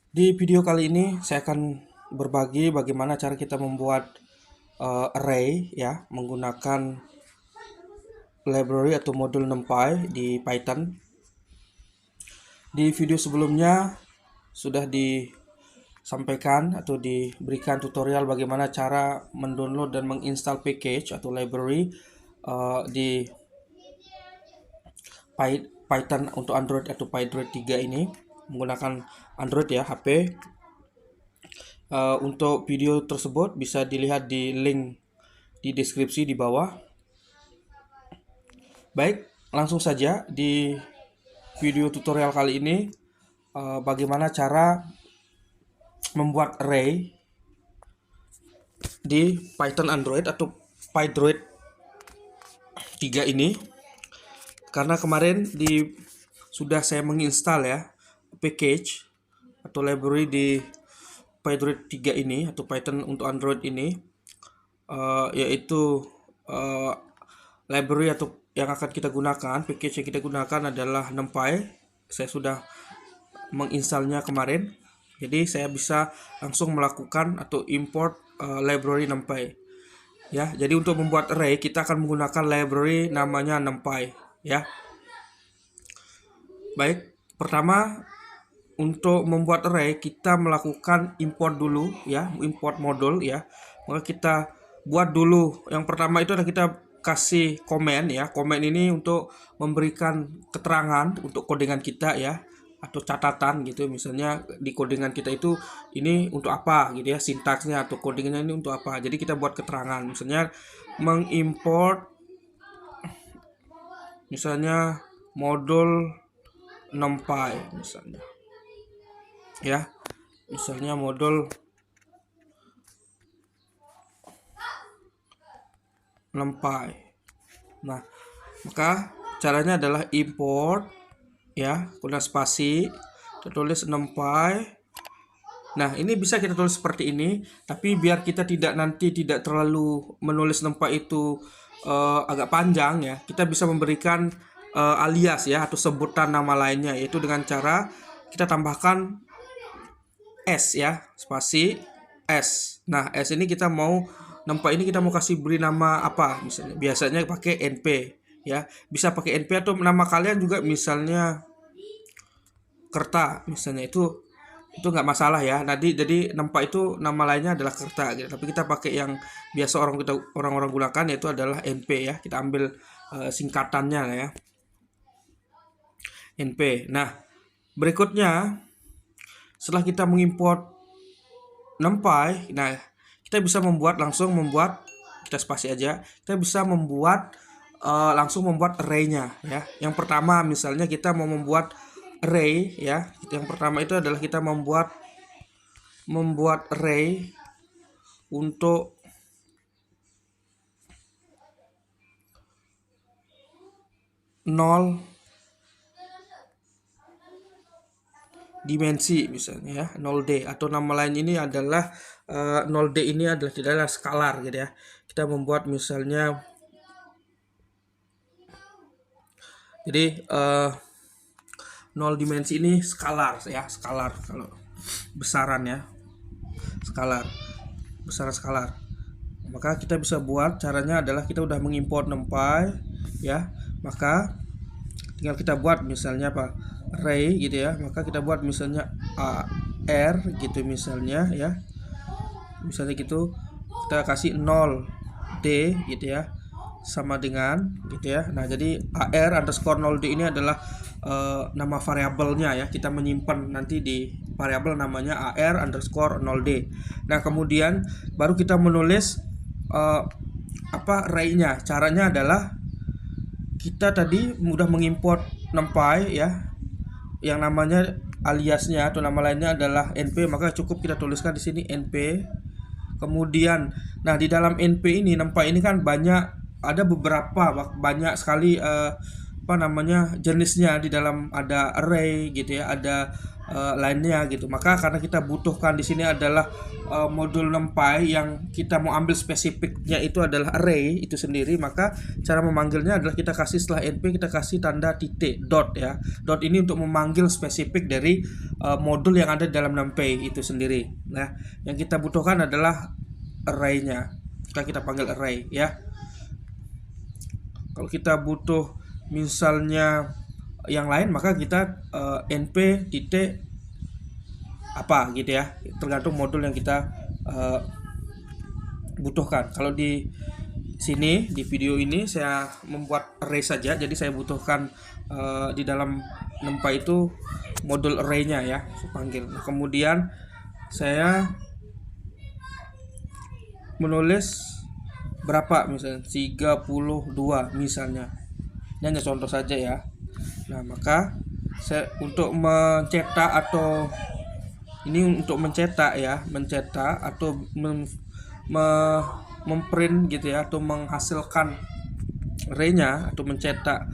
Di video kali ini saya akan berbagi bagaimana cara kita membuat array ya menggunakan library atau modul NumPy di Python. Di video sebelumnya sudah disampaikan atau diberikan tutorial bagaimana cara mendownload dan menginstal package atau library di Python untuk Android atau PyDroid 3 ini menggunakan Android ya HP. Untuk video tersebut bisa dilihat di link di deskripsi di bawah. Baik, langsung saja di video tutorial kali ini bagaimana cara membuat array di Python Android atau PyDroid 3 ini. Karena kemarin sudah saya menginstal ya package atau library di PyDroid 3 ini atau Python untuk Android ini, yaitu library atau yang akan kita gunakan, package yang kita gunakan adalah NumPy. Saya sudah menginstalnya kemarin, jadi saya bisa langsung melakukan atau import library NumPy ya. Jadi untuk membuat array kita akan menggunakan library namanya NumPy ya. Baik, pertama untuk membuat array kita melakukan import dulu ya, import modul ya. Maka kita buat dulu yang pertama itu adalah kita kasih komen ya. Komen ini untuk memberikan keterangan untuk codingan kita ya, atau catatan gitu. Misalnya di codingan kita itu ini untuk apa gitu ya, sintaksnya atau codingannya ini untuk apa. Jadi kita buat keterangan, misalnya mengimport misalnya modul NumPy misalnya ya, misalnya modul NumPy. Nah, maka caranya adalah import ya, kemudian spasi, kita tulis NumPy. Nah, ini bisa kita tulis seperti ini, tapi biar kita tidak terlalu menulis NumPy itu agak panjang ya, kita bisa memberikan alias ya atau sebutan nama lainnya, yaitu dengan cara kita tambahkan S ya, spasi S. Nah, S ini kita mau NumPy ini kita mau kasih beri nama apa misalnya. Biasanya pakai np ya. Bisa pakai np atau nama kalian juga, misalnya Kerta misalnya, itu nggak masalah ya. Jadi NumPy itu nama lainnya adalah Kerta gitu. Tapi kita pakai yang biasa orang-orang gunakan, yaitu adalah np ya. Kita ambil singkatannya ya. np. Nah, berikutnya setelah kita mengimport NumPy, nah kita bisa langsung membuat, kita spasi aja, kita bisa langsung membuat array-nya ya. Yang pertama misalnya kita mau membuat array ya. Yang pertama itu adalah kita membuat array untuk nol dimensi misalnya ya, 0D, atau nama lain ini adalah 0D ini adalah tidak skalar gitu ya. Kita membuat misalnya, jadi 0 dimensi ini skalar ya, skalar kalau besaran ya, skalar, besaran skalar. Maka kita bisa buat, caranya adalah kita udah mengimport NumPy ya, maka tinggal kita buat misalnya apa, array gitu ya. Maka kita buat misalnya AR gitu misalnya ya, misalnya gitu, kita kasih 0D gitu ya, sama dengan gitu ya. Nah, jadi AR underscore 0D ini adalah nama variabelnya ya. Kita menyimpan nanti di variabel namanya AR underscore 0D. Nah, kemudian baru kita menulis array-nya. Caranya adalah kita tadi mudah mengimport NumPy ya, yang namanya aliasnya atau nama lainnya adalah np, maka cukup kita tuliskan di sini np. Kemudian, nah di dalam np ini, NumPy ini kan ada banyak sekali jenisnya. Di dalam ada array gitu ya, ada lainnya gitu. Maka karena kita butuhkan di sini adalah modul NumPy yang kita mau ambil spesifiknya itu adalah array itu sendiri, maka cara memanggilnya adalah kita kasih setelah np kita kasih tanda titik dot ya. Dot ini untuk memanggil spesifik dari modul yang ada di dalam NumPy itu sendiri. Nah, yang kita butuhkan adalah array-nya. Kita panggil array ya. Kalau kita butuh misalnya yang lain, maka kita np titik apa gitu ya, tergantung modul yang kita butuhkan. Kalau di sini di video ini saya membuat array saja, jadi saya butuhkan di dalam NumPy itu modul array-nya ya, saya panggil. Nah, kemudian saya menulis berapa, misalnya 32 misalnya. Ini hanya contoh saja ya. Nah, maka saya untuk mencetak atau ini untuk mencetak ya, mencetak atau memprint gitu ya, atau menghasilkan array-nya atau mencetak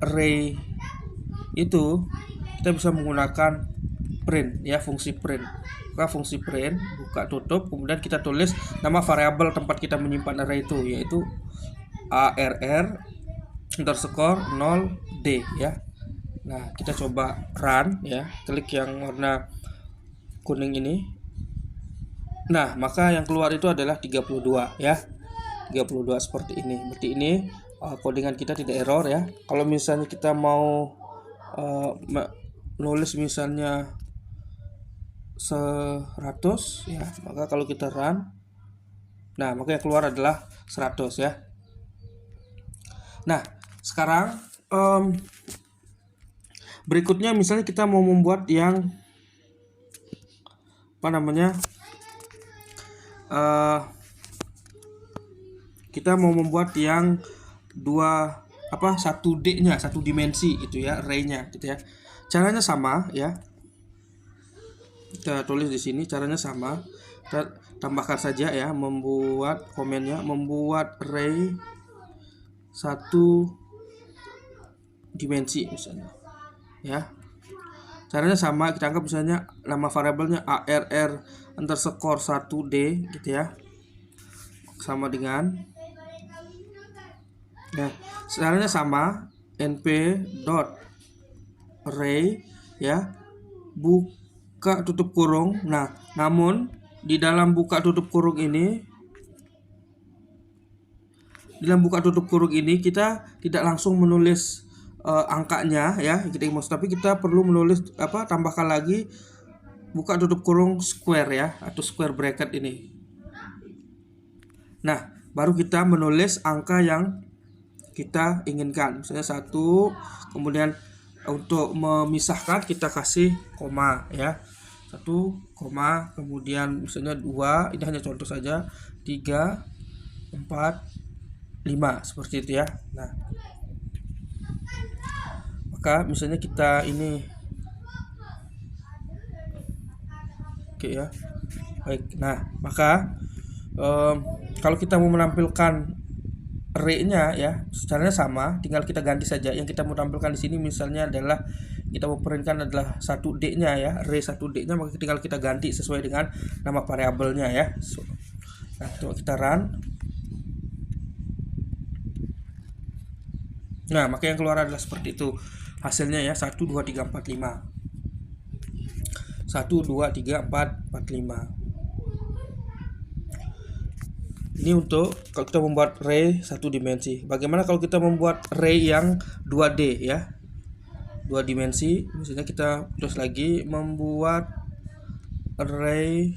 array itu kita bisa menggunakan print ya, fungsi print. Maka fungsi print buka tutup, kemudian kita tulis nama variabel tempat kita menyimpan array itu, yaitu arr underscore 0d ya. Nah, kita coba run ya, klik yang warna kuning ini. Nah, maka yang keluar itu adalah 32 ya. 32 seperti ini. Berarti ini codingan kita tidak error ya. Kalau misalnya kita mau nulis misalnya 100 ya, maka kalau kita run, nah maka yang keluar adalah 100 ya. Nah, sekarang berikutnya misalnya kita mau membuat yang apa namanya, kita mau membuat yang satu D-nya, satu dimensi gitu ya, array-nya gitu ya. Caranya sama ya. Kita tulis di sini caranya sama. Kita tambahkan saja ya, membuat komennya, membuat array satu dimensi misalnya ya. Caranya sama, kita anggap misalnya nama variabelnya arr underscore 1d gitu ya, sama dengan, nah caranya sama, np dot array ya, buka tutup kurung. Nah, namun di dalam buka tutup kurung ini, kita tidak langsung menulis angkanya ya, tapi kita perlu menulis tambahkan lagi buka tutup kurung square ya, atau square bracket ini. Nah, baru kita menulis angka yang kita inginkan, misalnya 1, kemudian untuk memisahkan kita kasih koma ya, 1, koma, kemudian misalnya 2, ini hanya contoh saja, 3, 4, 5 seperti itu ya. Nah, maka misalnya kita ini oke ya, baik. Nah, maka kalau kita mau menampilkan array-nya ya, caranya sama, tinggal kita ganti saja. Yang kita mau tampilkan di sini misalnya adalah kita mau printkan adalah 1D-nya ya, array 1D-nya, maka tinggal kita ganti sesuai dengan nama variabelnya ya. Nah, coba kita run. Nah, maka yang keluar adalah seperti itu hasilnya ya, 1 2 3 4 5. 1 2 3 4 4 5. Ini untuk kalau kita membuat array satu dimensi. Bagaimana kalau kita membuat array yang 2D ya, 2 dimensi. Misalnya kita terus lagi membuat array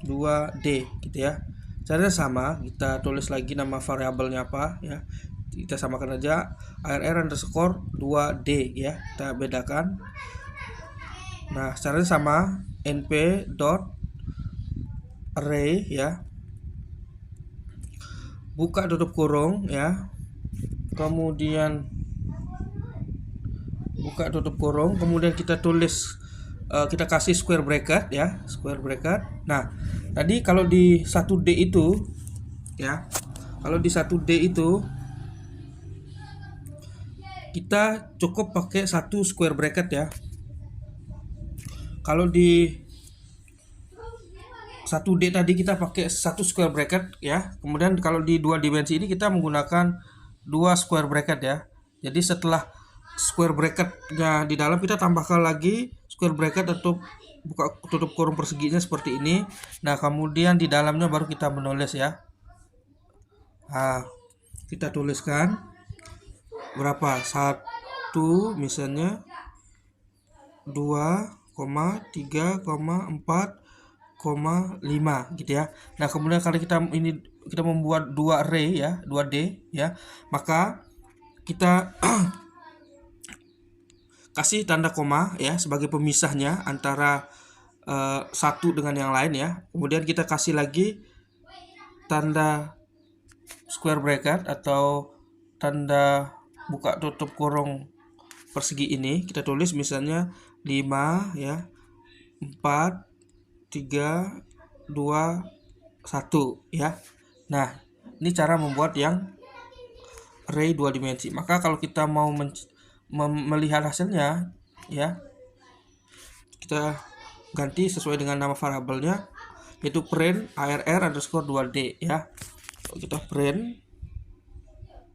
2D gitu ya. Caranya sama, kita tulis lagi nama variabelnya apa ya, kita samakan aja arr underscore 2D ya, kita bedakan. Nah, caranya sama, np dot array ya, buka tutup kurung ya, kemudian buka tutup kurung, kemudian kita tulis kita kasih square bracket ya, square bracket. Nah, tadi kalau di 1D itu ya, kalau di 1D itu kita cukup pakai satu square bracket ya. Kalau di 1D tadi kita pakai satu square bracket ya. Kemudian kalau di 2 dimensi ini kita menggunakan 2 square bracket ya. Jadi setelah square bracketnya di dalam, kita tambahkan lagi square bracket untuk buka tutup kurung perseginya seperti ini. Nah, kemudian di dalamnya baru kita menulis ya. Nah, kita tuliskan berapa? 1 misalnya, 2, 3, 4,5 gitu ya. Nah, kemudian kalau kita membuat 2 array ya, 2D ya, maka kita kasih tanda koma ya sebagai pemisahnya antara satu dengan yang lain ya. Kemudian kita kasih lagi tanda square bracket atau tanda buka tutup kurung persegi ini. Kita tulis misalnya 5 ya, 4, 3, 2, 1 ya. Nah, ini cara membuat yang array 2 dimensi. Maka kalau kita mau melihat hasilnya ya, kita ganti sesuai dengan nama variabelnya, yaitu print arr_2d ya. Kalau kita print,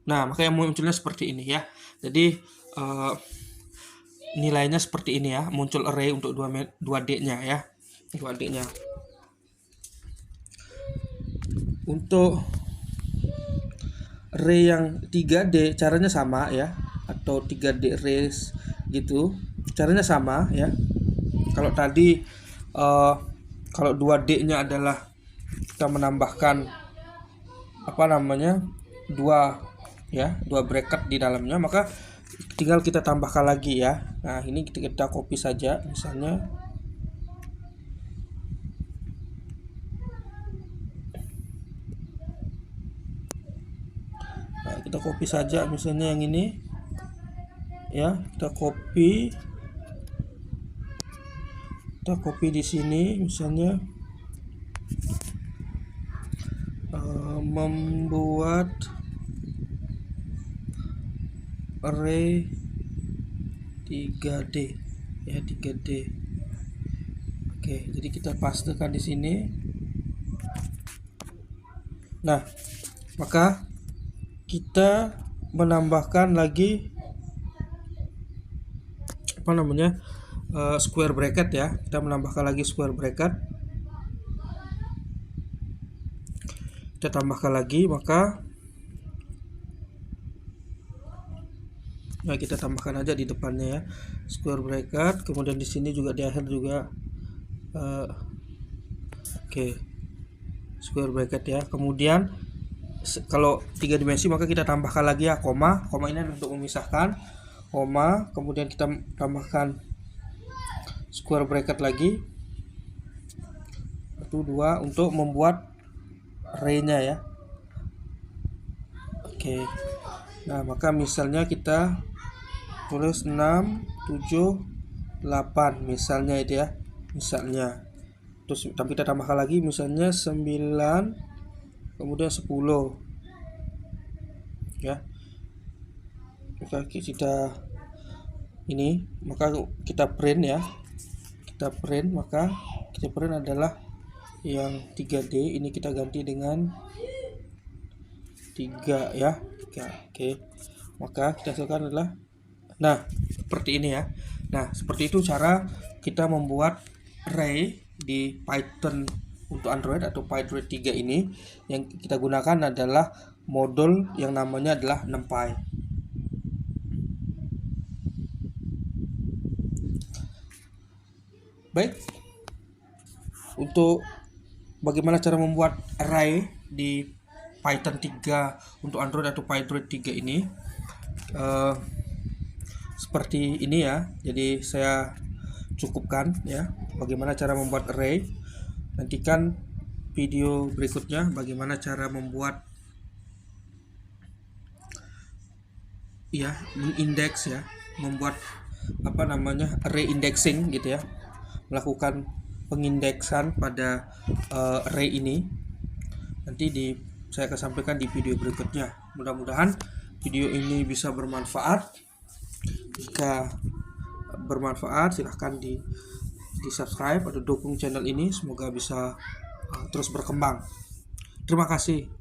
nah maka yang munculnya seperti ini ya. Jadi nilainya seperti ini ya, muncul array untuk 2D nya ya, 2D nya. Untuk array yang 3D caranya sama ya, atau 3D array gitu, caranya sama ya. Kalau tadi kalau 2D nya adalah kita menambahkan dua bracket di dalamnya, maka tinggal kita tambahkan lagi ya. Nah, ini kita copy saja misalnya. Nah, kita copy saja misalnya yang ini ya, kita copy di sini misalnya, membuat array 3D ya, 3D. Oke, jadi kita pastekan di sini. Nah, maka kita menambahkan lagi square bracket ya. Kita menambahkan lagi square bracket. Kita tambahkan lagi, maka kita tambahkan aja di depannya ya, square bracket. Kemudian di sini juga di akhir juga square bracket ya. Kemudian kalau 3 dimensi maka kita tambahkan lagi ya koma ini untuk memisahkan, koma, kemudian kita tambahkan square bracket lagi 1, 2 untuk membuat array-nya ya. Oke. Nah, maka misalnya kita tulis 6, 7, 8 misalnya itu ya. Misalnya. Terus tapi kita tambahkan lagi misalnya 9, kemudian 10. Ya. Maka kita print ya. Kita print, maka kita print adalah yang 3D, ini kita ganti dengan 3 ya. 3. Oke. Maka kita hasilkan adalah, nah, seperti ini ya. Nah, seperti itu cara kita membuat array di Python untuk Android atau PyDroid 3 ini. Yang kita gunakan adalah modul yang namanya adalah NumPy. Baik, untuk bagaimana cara membuat array di Python 3 untuk Android atau PyDroid 3 ini, seperti ini ya. Jadi saya cukupkan ya bagaimana cara membuat array. Nantikan video berikutnya bagaimana cara membuat ya, mengindeks ya, membuat array indexing gitu ya, melakukan pengindeksan pada array ini. Nanti saya akan sampaikan di video berikutnya. Mudah-mudahan video ini bisa bermanfaat. Jika bermanfaat, silahkan di subscribe atau dukung channel ini, semoga bisa terus berkembang. Terima kasih.